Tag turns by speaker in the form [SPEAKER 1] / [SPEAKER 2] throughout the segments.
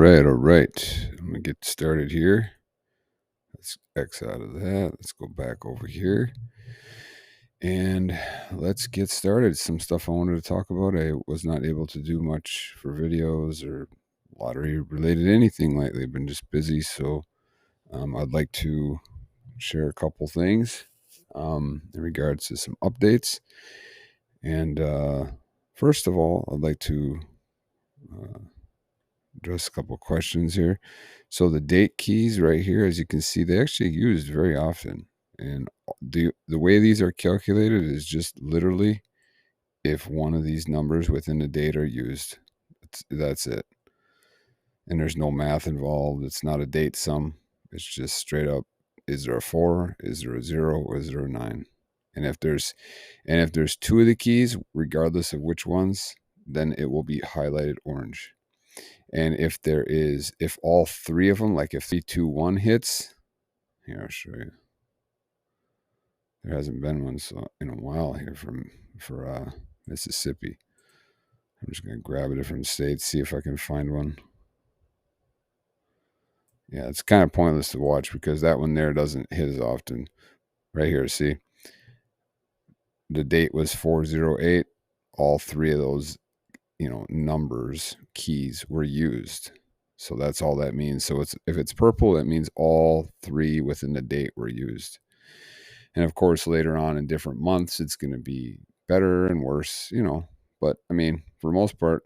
[SPEAKER 1] All right. I'm going to get started here. Let's X out of that. Let's go back over here. And let's get started. Some stuff I wanted to talk about. I was not able to do much for videos or lottery related anything lately. I've been just busy. So I'd like to share a couple things in regards to some updates. And first of all, I'd like to address a couple of questions here. So the date keys right here, as you can see, they actually used very often. And the way these are calculated is just literally if one of these numbers within the date are used. That's it. And there's no math involved. It's not a date sum. It's just straight up, is there a 4? Is there a 0? Or is there a 9? And if there's two of the keys, regardless of which ones, then it will be highlighted orange. And if all three of them, like if 3, 2, 1 hits, here, I'll show you. There hasn't been one in a while here for Mississippi. I'm just going to grab a different state, see if I can find one. Yeah, it's kind of pointless to watch because that one there doesn't hit as often. Right here, see? The date was 408. All three of those, numbers, keys were used. So that's all that means. So if it's purple, it means all three within the date were used. And of course, later on in different months, it's going to be better and worse, But I mean, for the most part,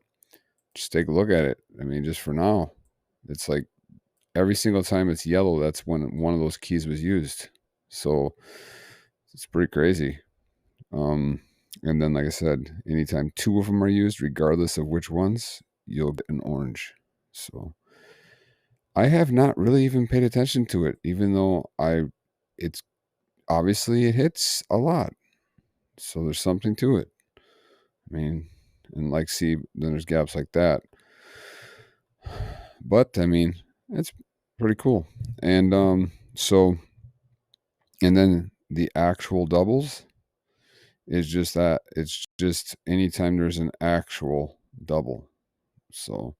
[SPEAKER 1] just take a look at it. I mean, just for now, it's like every single time it's yellow, that's when one of those keys was used. So it's pretty crazy. And then, like I said, anytime two of them are used, regardless of which ones, you'll get an orange. So I have not really even paid attention to it, even though it's obviously it hits a lot. So there's something to it. I mean, and then there's gaps like that. But I mean, it's pretty cool. And and then the actual doubles is just that. It's just anytime there's an actual double. So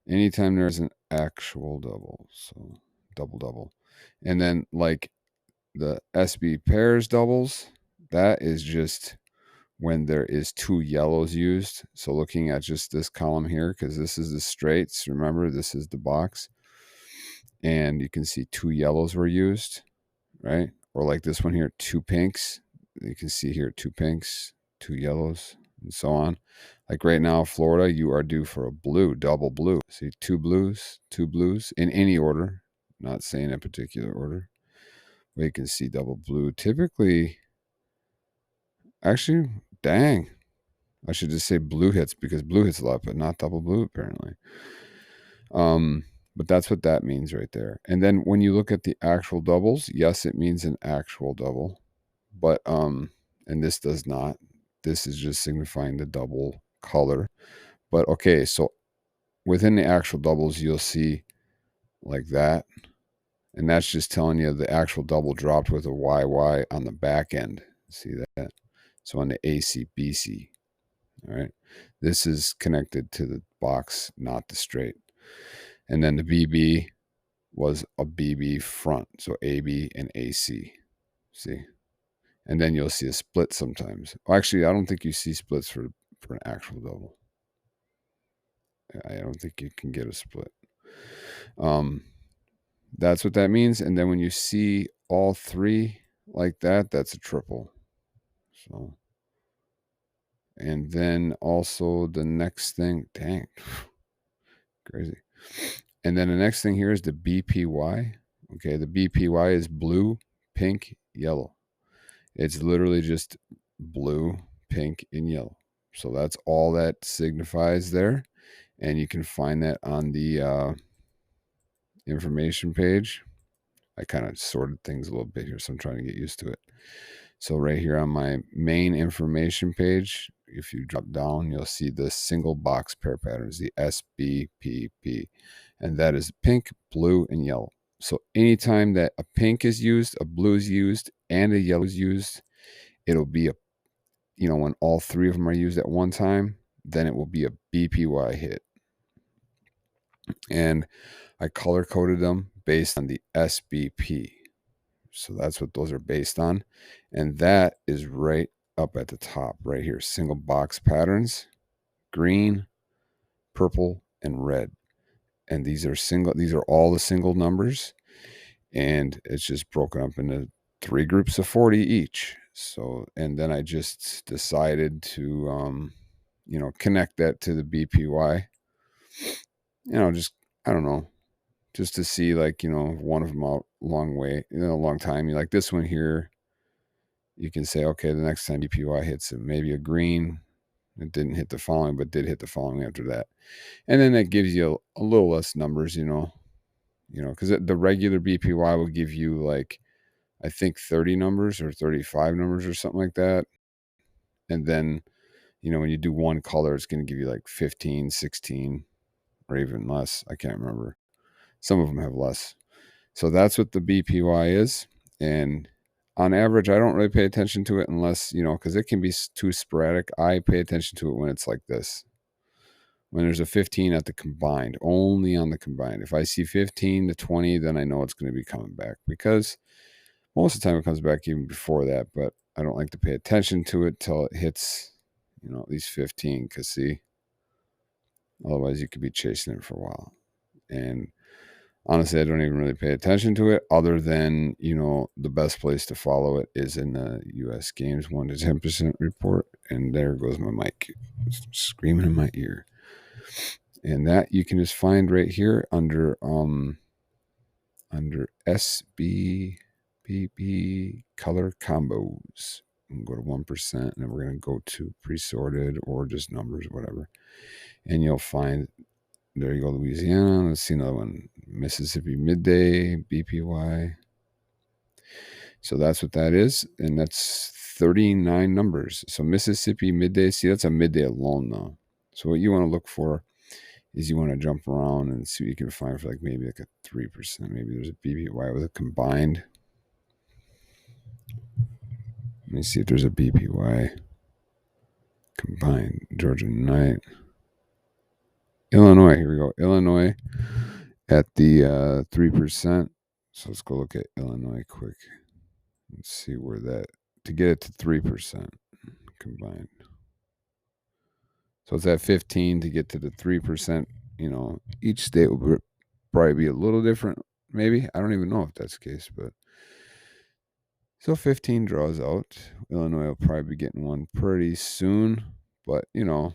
[SPEAKER 1] anytime there's an actual double. So double. And then like the SB pairs doubles, that is just when there is two yellows used. So looking at just this column here, because this is the straights, remember this is the box, and you can see two yellows were used, right? Or like this one here, two pinks. You can see here two pinks, two yellows, and so on. Like right now, Florida, you are due for a blue, double blue. See, two blues in any order, not saying a particular order. But you can see double blue. Typically, actually, dang, I should just say blue hits because blue hits a lot, but not double blue apparently. But that's what that means right there. And then when you look at the actual doubles, yes, it means an actual double, but and this does not. This is just signifying the double color. But okay, so within the actual doubles, you'll see like that, and that's just telling you the actual double dropped with a YY on the back end. See that? So on the ACBC. All right. This is connected to the box, not the straight. And then the BB was a BB front. So AB and AC. See? And then you'll see a split sometimes. Well, actually, I don't think you see splits for an actual double. I don't think you can get a split. That's what that means. And then when you see all three like that, that's a triple. So, and then also the next thing, dang, crazy. And then the next thing here is the BPY. Okay, the BPY is blue, pink, yellow. It's literally just blue, pink, and yellow. So that's all that signifies there. And you can find that on the information page. I kind of sorted things a little bit here, so I'm trying to get used to it. So right here on my main information page, if you drop down, you'll see the single box pair patterns, the SBPP. And that is pink, blue, and yellow. So anytime that a pink is used, a blue is used, and a yellow is used, it'll be when all three of them are used at one time, then it will be a BPY hit. And I color coded them based on the SBP. So that's what those are based on. And that is right up at the top right here. Single box patterns, green, purple, and red. And these are all the single numbers. And it's just broken up into 3 groups of 40 each. So, and then I just decided to, connect that to the BPY, just, I don't know, just to see like, one of them out a long way, a long time. You like this one here, you can say, okay, the next time BPY hits it, maybe a green, it didn't hit the following, but did hit the following after that. And then that gives you a little less numbers, because the regular BPY will give you like, I think 30 numbers or 35 numbers or something like that. And then, when you do one color, it's going to give you like 15, 16, or even less. I can't remember. Some of them have less. So that's what the BPY is. And on average, I don't really pay attention to it unless, because it can be too sporadic. I pay attention to it when it's like this. When there's a 15 at the combined, only on the combined. If I see 15 to 20, then I know it's going to be coming back, because most of the time it comes back even before that, but I don't like to pay attention to it till it hits, at least 15, because see, otherwise you could be chasing it for a while. And honestly, I don't even really pay attention to it, other than, the best place to follow it is in the US Games 1 to 10% report. And there goes my mic screaming in my ear. And that you can just find right here under SBPP color combos. And go to 1%, and then we're going to go to pre-sorted or just numbers, whatever. And you'll find, there you go, Louisiana. Let's see another one. Mississippi midday, BPY. So that's what that is. And that's 39 numbers. So Mississippi midday, see, that's a midday alone though. So what you want to look for is you want to jump around and see what you can find for maybe like a 3%. Maybe there's a BPY with a combined. Let me see if there's a BPY combined. Georgia night. Illinois, here we go. Illinois at the 3%. So let's go look at Illinois quick. Let's see where that, to get it to 3% combined. So it's at 15 to get to the 3%. Each state will probably be a little different. Maybe. I don't even know if that's the case, but so 15 draws out. Illinois will probably be getting one pretty soon, but look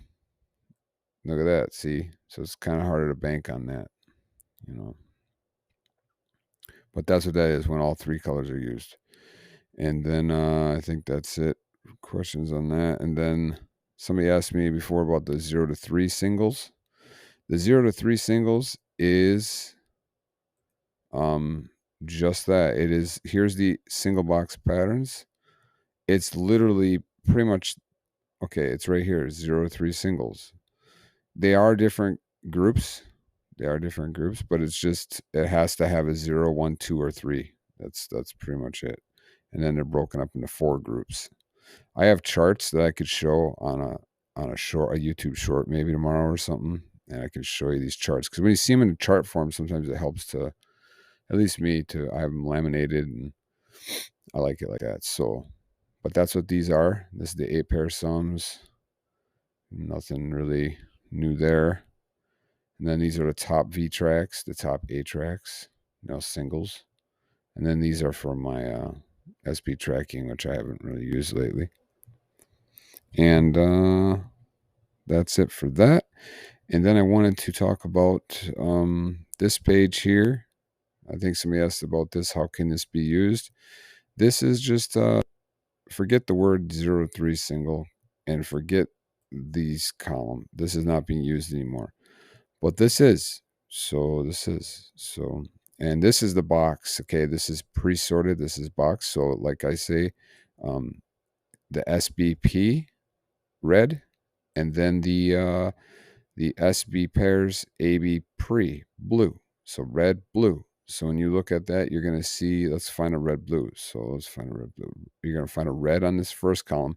[SPEAKER 1] at that. See, so it's kind of harder to bank on that, but that's what that is when all 3 colors are used. And then I think that's it. Questions on that. And then somebody asked me before about the 0 to 3 singles. The 0 to 3 singles is just that. It is, here's the single box patterns. It's literally pretty much, okay, it's right here, 0 to 3 singles. They are different groups. But it's just, it has to have a 0, 1, 2, or 3. That's pretty much it. And then they're broken up into 4 groups. I have charts that I could show on a YouTube short maybe tomorrow or something, and I can show you these charts, because when you see them in chart form, sometimes it helps to, at least me, to, I have them laminated, and I like it like that. So, but that's what these are. This is the 8 pair sums. Nothing really new there. And then these are the top V tracks, the top A tracks, singles. And then these are for my SP tracking, which I haven't really used lately. And that's it for that. And then I wanted to talk about this page here. I think somebody asked about this. How can this be used? This is just, forget the word 0 3 single and forget these column. This is not being used anymore. But this is. So this is. So, and this is the box. Okay, this is pre-sorted. This is box. So like I say, the SBP red, and then the SB pairs AB pre blue. So red, blue. So when you look at that, you're going to see, let's find a red, blue. So let's find a red, blue. You're going to find a red on this first column.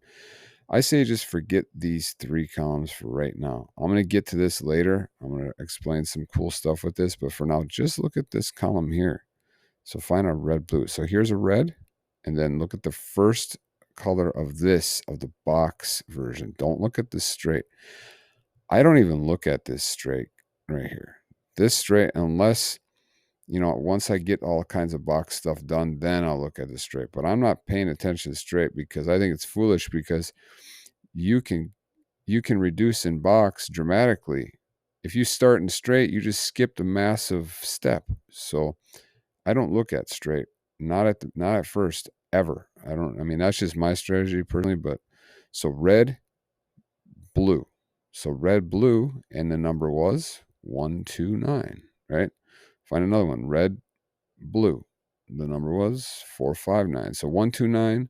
[SPEAKER 1] I say just forget these 3 columns for right now. I'm going to get to this later. I'm going to explain some cool stuff with this, but for now, just look at this column here. So find a red, blue. So here's a red, and then look at the first color of this, of the box version. Don't look at this straight. I don't even look at this straight right here. This straight, unless, once I get all kinds of box stuff done, then I'll look at the straight. But I'm not paying attention straight because I think it's foolish, because you can reduce in box dramatically. If you start in straight, you just skipped a massive step. So I don't look at straight, not at first, ever. I mean, that's just my strategy personally, but so red, blue. So red, blue, and the number was 129, right? Find another one, red, blue. The number was 459. So 129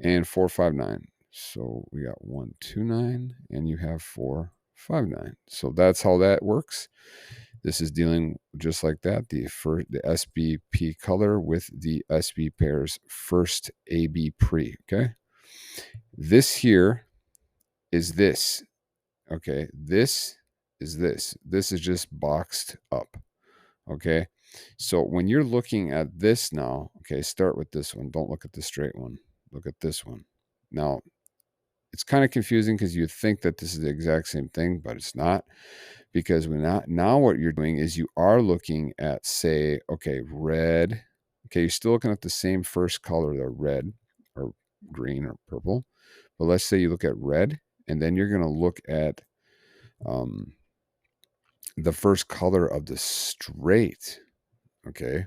[SPEAKER 1] and 459. So we got 129 and you have 459. So that's how that works. This is dealing just like that. The SBP color with the SB pairs first AB pre. Okay. This here is this. Okay. This is this. This is just boxed up. Okay. So when you're looking at this now, okay, start with this one. Don't look at the straight one. Look at this one. Now, it's kind of confusing because you think that this is the exact same thing, but it's not, because now what you're doing is you are looking at, say, okay, red. Okay, you're still looking at the same first color, the red or green or purple. But let's say you look at red, and then you're going to look at the first color of the straight. Okay,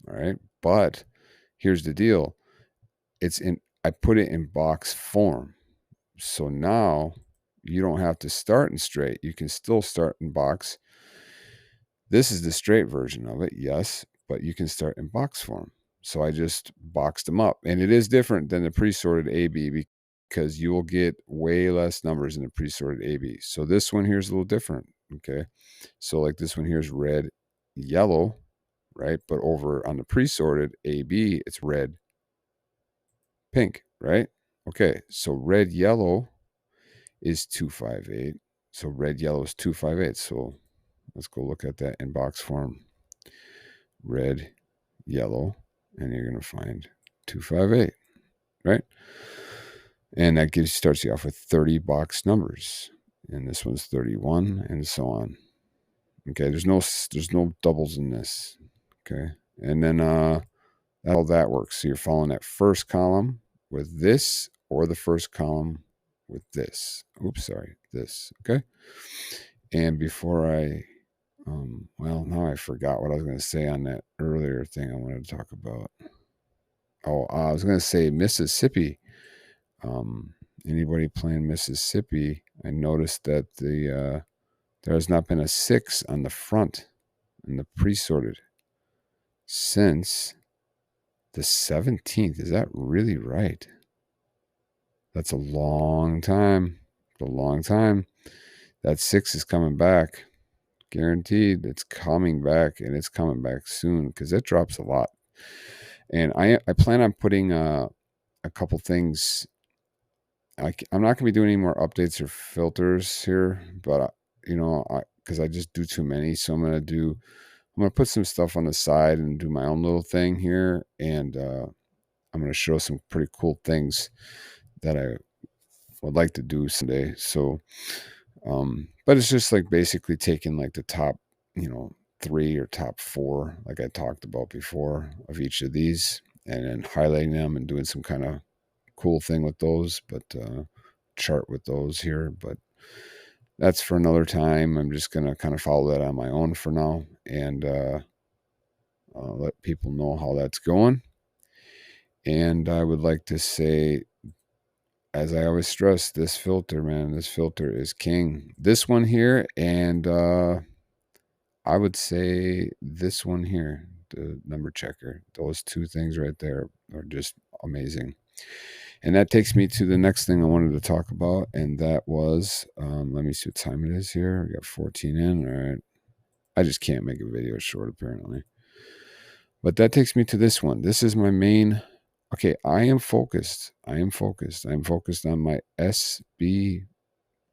[SPEAKER 1] all right. But here's the deal. I put it in box form. So now you don't have to start in straight. You can still start in box. This is the straight version of it, yes, but you can start in box form. So I just boxed them up. And it is different than the pre-sorted AB because you will get way less numbers in the pre-sorted AB. So this one here is a little different, okay? So like this one here is red, yellow, right? But over on the pre-sorted AB, it's red, pink, right? Okay, so red, yellow is 258. So red, yellow is 258. So let's go look at that in box form. Red, yellow, and you're going to find 258, right? And that starts you off with 30 box numbers. And this one's 31 and so on. Okay, there's no doubles in this. Okay. And then how that works. So you're following that first column with this, or the first column with this. Oops, sorry, this. Okay. And before now I forgot what I was going to say on that earlier thing I wanted to talk about. Oh, I was going to say Mississippi. Anybody playing Mississippi, I noticed that there has not been a 6 on the front in the pre-sorted since the 17th. Is that really right? That's a long time. It's a long time. That 6 is coming back. Guaranteed. It's coming back, and it's coming back soon because it drops a lot. And I plan on putting a couple things. I'm not going to be doing any more updates or filters here, but because I just do too many, so I'm going to put some stuff on the side and do my own little thing here, and I'm going to show some pretty cool things that I would like to do someday. So, but it's just like basically taking like the top, 3 or top 4, like I talked about before, of each of these, and then highlighting them and doing some kind of cool thing with those, but chart with those here. But that's for another time. I'm just going to kind of follow that on my own for now, and let people know how that's going. And I would like to say, as I always stress, this filter, man, this filter is king. This one here, and I would say this one here, the number checker. Those 2 things right there are just amazing. And that takes me to the next thing I wanted to talk about, and that was, let me see what time it is here. We got 14 in. All right. I just can't make a video short, apparently. But that takes me to this one. This is my main Okay, I am focused. I'm focused on my SB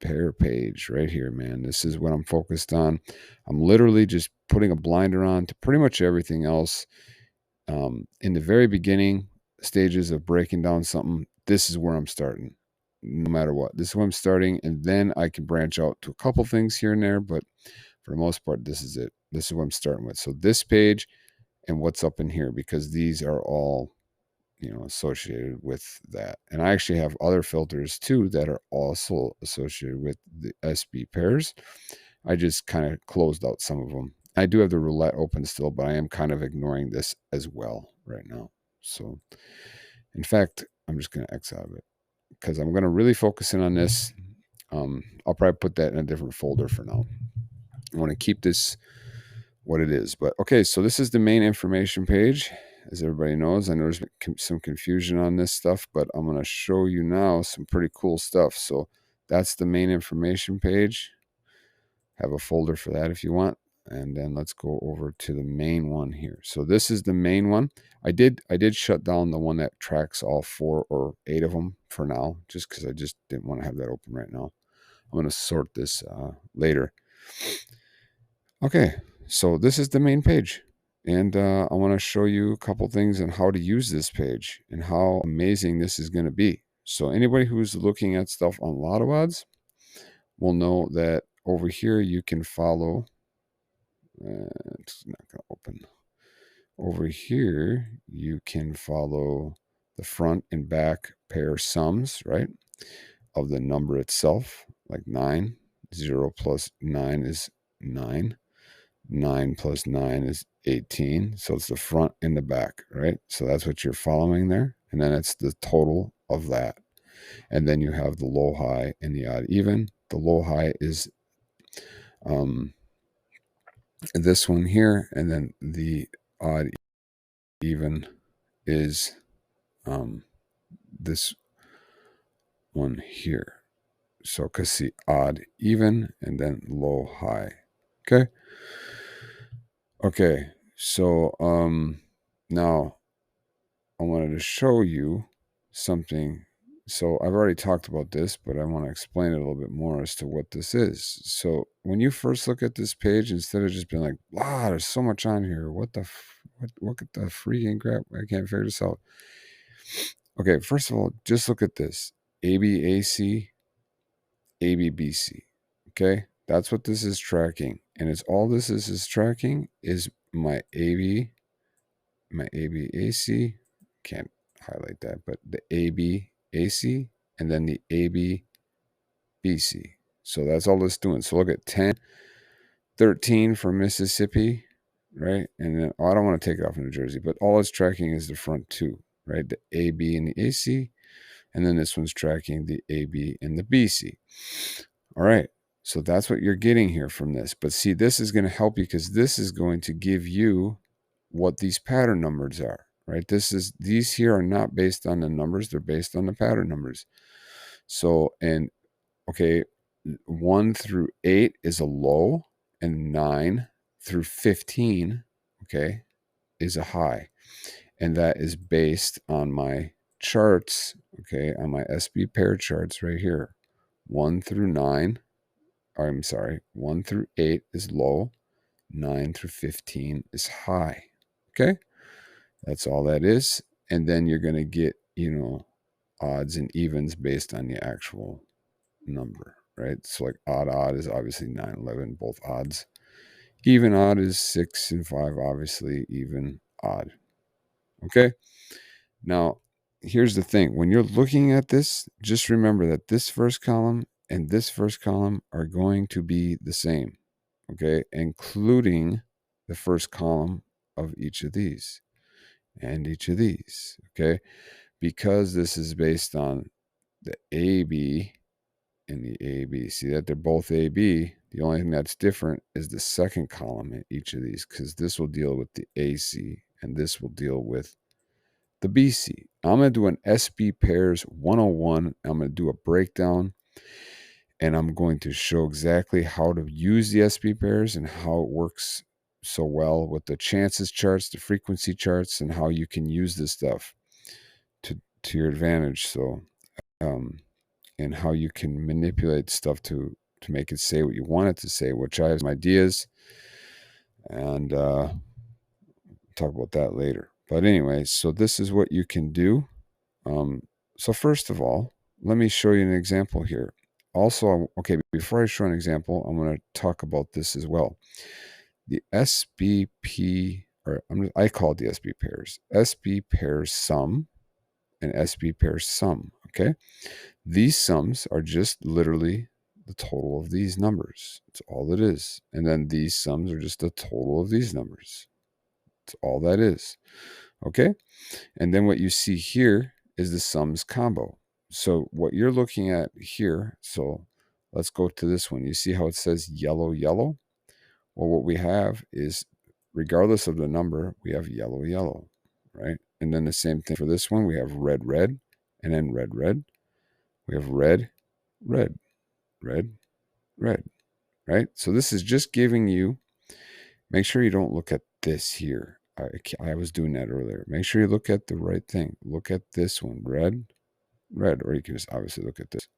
[SPEAKER 1] pair page right here, man. This is what I'm focused on. I'm literally just putting a blinder on to pretty much everything else. In the very beginning stages of breaking down something, this is where I'm starting. No matter what, this is where I'm starting, and then I can branch out to a couple things here and there, but for the most part, this is it. This is what I'm starting with. So this page and what's up in here, because these are all associated with that. And I actually have other filters too that are also associated with the SB pairs. I just kind of closed out some of them. I do have the roulette open still, but I am kind of ignoring this as well right now. So in fact, I'm just going to X out of it because I'm going to really focus in on this. I'll probably put that in a different folder for now. I want to keep this what it is. But okay, so this is the main information page. As everybody knows, I know there's some confusion on this stuff, but I'm going to show you now some pretty cool stuff. So that's the main information page. Have a folder for that if you want. And then let's go over to the main one here. So this is the main one. I did shut down the one that tracks all 4 or 8 of them for now, just because I just didn't want to have that open right now. I'm going to sort this later. Okay, so this is the main page. And I want to show you a couple things on how to use this page and how amazing this is going to be. So anybody who's looking at stuff on Lotto odds will know that over here you can follow. It's not going to open. Over here you can follow the front and back pair sums, right, of the number itself, like 9. 0 plus 9 is 9. 9 plus 9 is 18. So it's the front and the back, right? So that's what you're following there. And then it's the total of that. And then you have the low, high, and the odd, even. The low, high is this one here. And then the odd, even is this one here. So, because see, odd, even, and then low, high. Okay. Okay. So, now I wanted to show you something. So I've already talked about this, but I want to explain it a little bit more as to what this is. So when you first look at this page, instead of just being like, wow, there's so much on here. What the freaking crap? I can't figure this out. Okay, first of all, just look at this. ABAC, ABBC. Okay, that's what this is tracking. And it's all this is tracking is my AB, my ABAC. Can't highlight that, but the ABAC and then the ABBC. So that's all it's doing. So look at 10, 13 for Mississippi, right? And then, I don't want to take it off New Jersey, but all it's tracking is the front two, right? The AB and the AC. And then this one's tracking the AB and the BC. All right. So that's what you're getting here from this. But see, this is going to help you because this is going to give you what these pattern numbers are, right? These here are not based on the numbers. They're based on the pattern numbers. So, and okay, 1 through 8 is a low, and 9 through 15, okay, is a high. And that is based on my charts, okay, on my SB pair charts right here. 1 through 9, I'm sorry, 1 through 8 is low, 9 through 15 is high. Okay, that's all that is. And then you're going to get, odds and evens based on the actual number, right? So like odd is obviously 9, 11, both odds. Even odd is 6 and 5, obviously even odd. Okay. Now, here's the thing. When you're looking at this, just remember that this first column and this first column are going to be the same, okay, including the first column of each of these and each of these, okay, because this is based on the AB and the AB. See that they're both AB. The only thing that's different is the second column in each of these, because this will deal with the AC and this will deal with the BC. I'm going to do an SB pairs 101. I'm going to do a breakdown, and I'm going to show exactly how to use the SB pairs and how it works so well with the chances charts, the frequency charts, and how you can use this stuff to your advantage. So, and how you can manipulate stuff to make it say what you want it to say, which I have some ideas, and talk about that later. But anyway, so this is what you can do. So first of all, let me show you an example here. Also, okay, before I show an example, I'm going to talk about this as well. The SBP, or I call it the SB pairs. SB pairs sum and SB pairs sum, okay? These sums are just literally the total of these numbers. That's all it is. And then these sums are just the total of these numbers. That's all that is, okay? And then what you see here is the sums combo. So what you're looking at here, so let's go to this one. You see how it says yellow, yellow? Well, what we have is, regardless of the number, we have yellow, yellow, right? And then the same thing for this one. We have red, red, and then red, red. We have red, red, red, red, right? So this is just giving you, make sure you don't look at this here. I was doing that earlier. Make sure you look at the right thing. Look at this one, red, red, or you can just obviously look at this.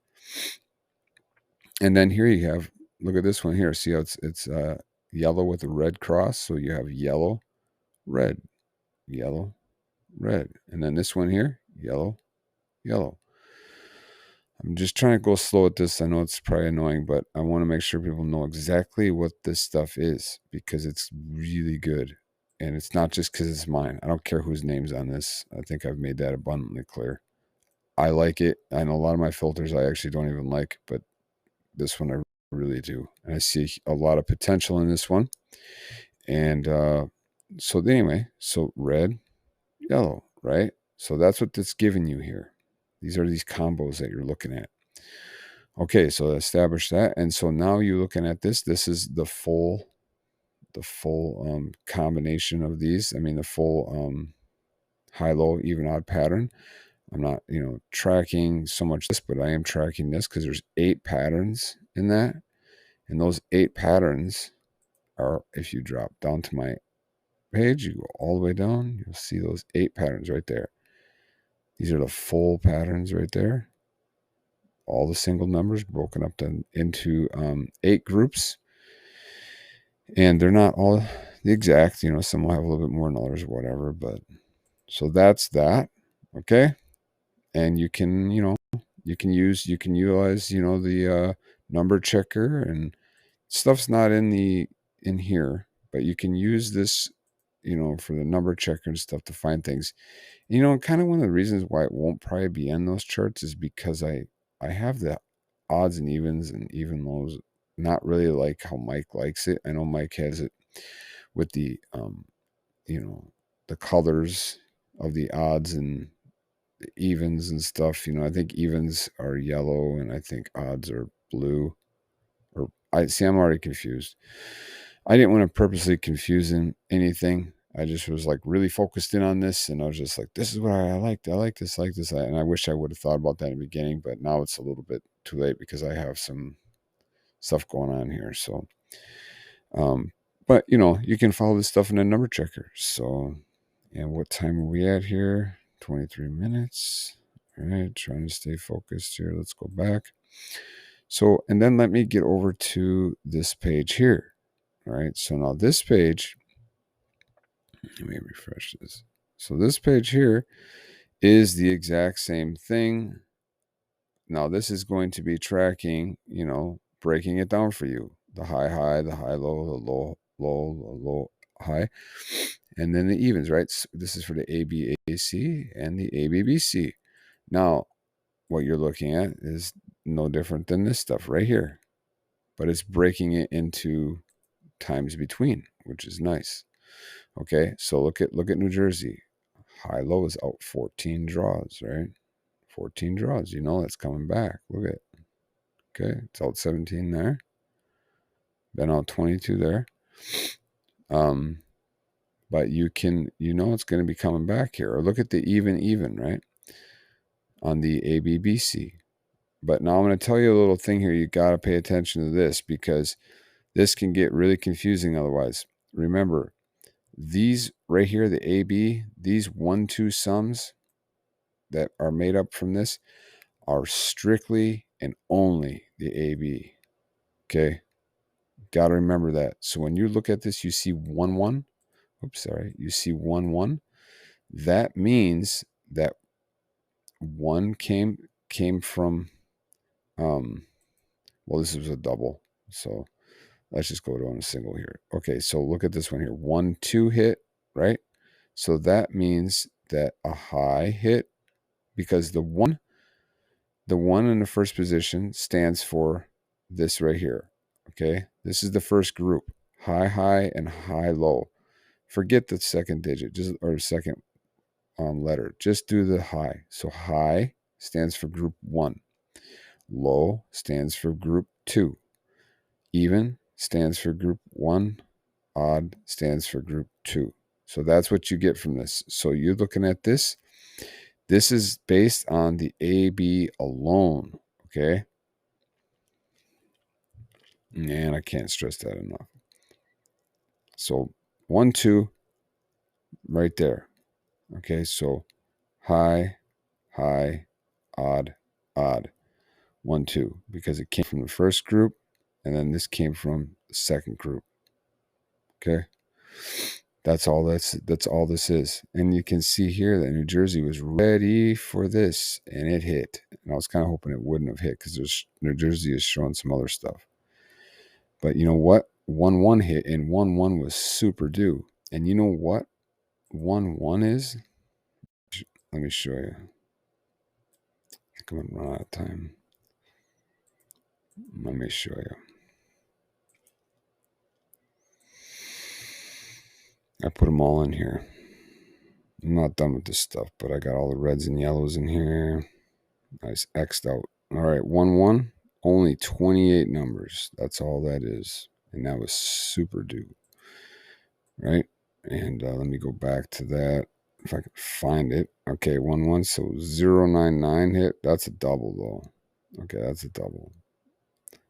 [SPEAKER 1] And then here you have, look at this one here. See how it's yellow with a red cross. So you have yellow, red, yellow, red. And then this one here, yellow, yellow. I'm just trying to go slow at this. I know it's probably annoying, but I want to make sure people know exactly what this stuff is, because it's really good. And it's not just because it's mine. I don't care whose name's on this. I think I've made that abundantly clear. I like it. I know a lot of my filters I actually don't even like, but this one I really do. And I see a lot of potential in this one. And so anyway, so red, yellow, right? So that's what it's giving you here. These are these combos that you're looking at. Okay, so establish that. And so now you're looking at this. This is the full combination of these. I mean, the full high, low, even, odd pattern. I'm not, tracking so much this, but I am tracking this because there's 8 patterns in that. And those 8 patterns are, if you drop down to my page, you go all the way down, you'll see those 8 patterns right there. These are the full patterns right there. All the single numbers broken up into 8 groups. And they're not all the exact, some will have a little bit more than others or whatever. But so that's that. Okay. And you can utilize, the number checker, and stuff's not in here, but you can use this, for the number checker and stuff to find things. Kind of one of the reasons why it won't probably be in those charts is because I have the odds and evens and even lows, not really like how Mike likes it. I know Mike has it with the, the colors of the odds and the evens and stuff. I think evens are yellow and I think odds are blue. Or I'm already confused. I didn't want to purposely confuse anything. I just was like really focused in on this, and I was just like, this is what I liked. I like this, and I wish I would have thought about that in the beginning, but now it's a little bit too late because I have some stuff going on here. So, but you can follow this stuff in a number checker. So, and what time are we at here? 23 minutes. All right, trying to stay focused here. Let's go back. So, and then let me get over to this page here. All right, so now this page, let me refresh this. So this page here is the exact same thing. Now this is going to be tracking, breaking it down for you. The high, the high, low, the low, low, the low, high. And then the evens, right? So this is for the ABAC and the ABBC. Now, what you're looking at is no different than this stuff right here. But it's breaking it into times between, which is nice. Okay, so look at New Jersey. High low is out 14 draws, right? 14 draws. It's coming back. Look at it. Okay, it's out 17 there. Then out 22 there. But you can, it's going to be coming back here. Or look at the even, right? On the ABBC. But now I'm going to tell you a little thing here. You got to pay attention to this because this can get really confusing otherwise. Remember, these right here, the AB, these 1-2 sums, that are made up from this are strictly and only the AB. Okay? Got to remember that. So when you look at this, you see 1 1. Oops, sorry. You see 1 1. That means that 1 came from well, this was a double. So let's just go to a single here. Okay, so look at this one here. 1 2 hit, right? So that means that a high hit, because the one in the first position stands for this right here. Okay, this is the first group: high high and high low. Forget the second digit, just or second letter. Just do the high. So high stands for group 1. Low stands for group 2. Even stands for group 1. Odd stands for group 2. So that's what you get from this. So you're looking at this. This is based on the AB alone. Okay. And I can't stress that enough. So 1 2 right there. Okay. So high, high, odd, odd. 1 2, because it came from the first group, and then this came from the second group. Okay. That's all this is. And you can see here that New Jersey was ready for this, and it hit. And I was kind of hoping it wouldn't have hit, because New Jersey is showing some other stuff. But you know what? 1 1 hit, and 1 1 was super due. And you know what 1 1 is? Let me show you. I think I'm going to run out of time. Let me show you. I put them all in here. I'm not done with this stuff, but I got all the reds and yellows in here. Nice, X'd out. All right, 1 1, only 28 numbers. That's all that is. And that was super due. Right? And let me go back to that if I can find it. Okay, 1 1. So 099 hit. That's a double, though. Okay, that's a double.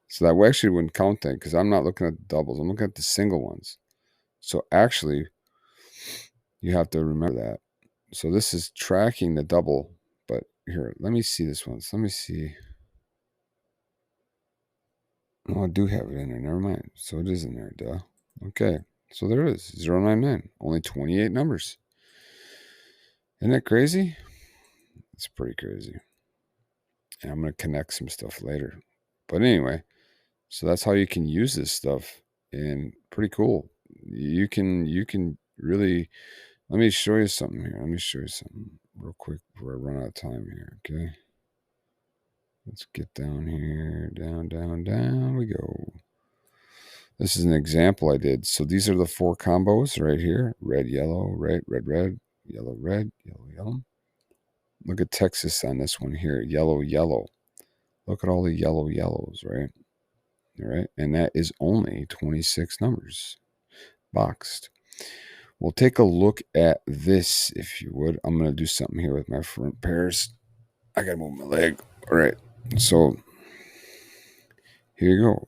[SPEAKER 1] So that actually wouldn't count then, because I'm not looking at the doubles. I'm looking at the single ones. So actually, you have to remember that. So this is tracking the double. But here, let me see this one. So let me see. Oh, I do have it in there. Never mind. So it is in there. Duh. Okay. So there it is. 099. Only 28 numbers. Isn't that crazy? It's pretty crazy. And I'm going to connect some stuff later. But anyway, so that's how you can use this stuff. And pretty cool. You can really, let me show you something here. Let me show you something real quick before I run out of time here. Okay. Let's get down here. Down we go. This is an example I did. So these are the 4 combos right here. Red, yellow, red, yellow, red, yellow, yellow. Look at Texas on this one here. Yellow, yellow. Look at all the yellow yellows, right? All right. And that is only 26 numbers boxed. We'll take a look at this, if you would. I'm going to do something here with my front pairs. I got to move my leg. All right. So here you go.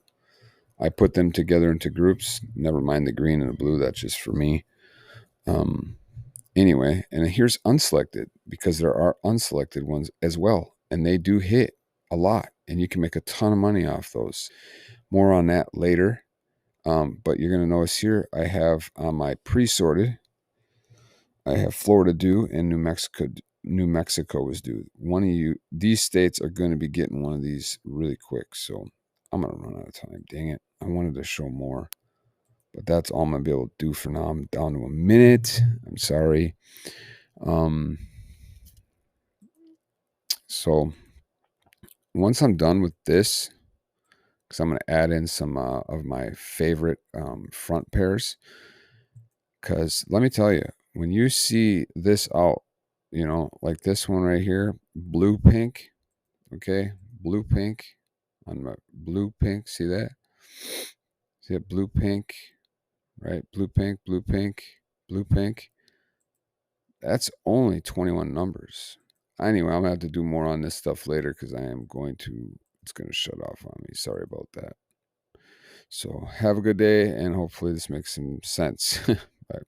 [SPEAKER 1] I put them together into groups. Never mind the green and the blue. That's just for me. Anyway, and here's unselected, because there are unselected ones as well. And they do hit a lot. And you can make a ton of money off those. More on that later. But you're going to notice here, I have on my pre-sorted, I have Florida due and New Mexico is due. One of these states are going to be getting one of these really quick. So I'm going to run out of time. Dang it. I wanted to show more, but that's all I'm going to be able to do for now. I'm down to a minute. I'm sorry. So once I'm done with this, because I'm going to add in some of my favorite front pairs, because let me tell you, when you see this out, like this one right here, blue pink, okay, blue pink on my blue pink, see that? See that blue pink, right? Blue pink, blue pink, blue pink. That's only 21 numbers. Anyway, I'm going to have to do more on this stuff later, because it's going to shut off on me. Sorry about that. So have a good day, and hopefully this makes some sense. Bye.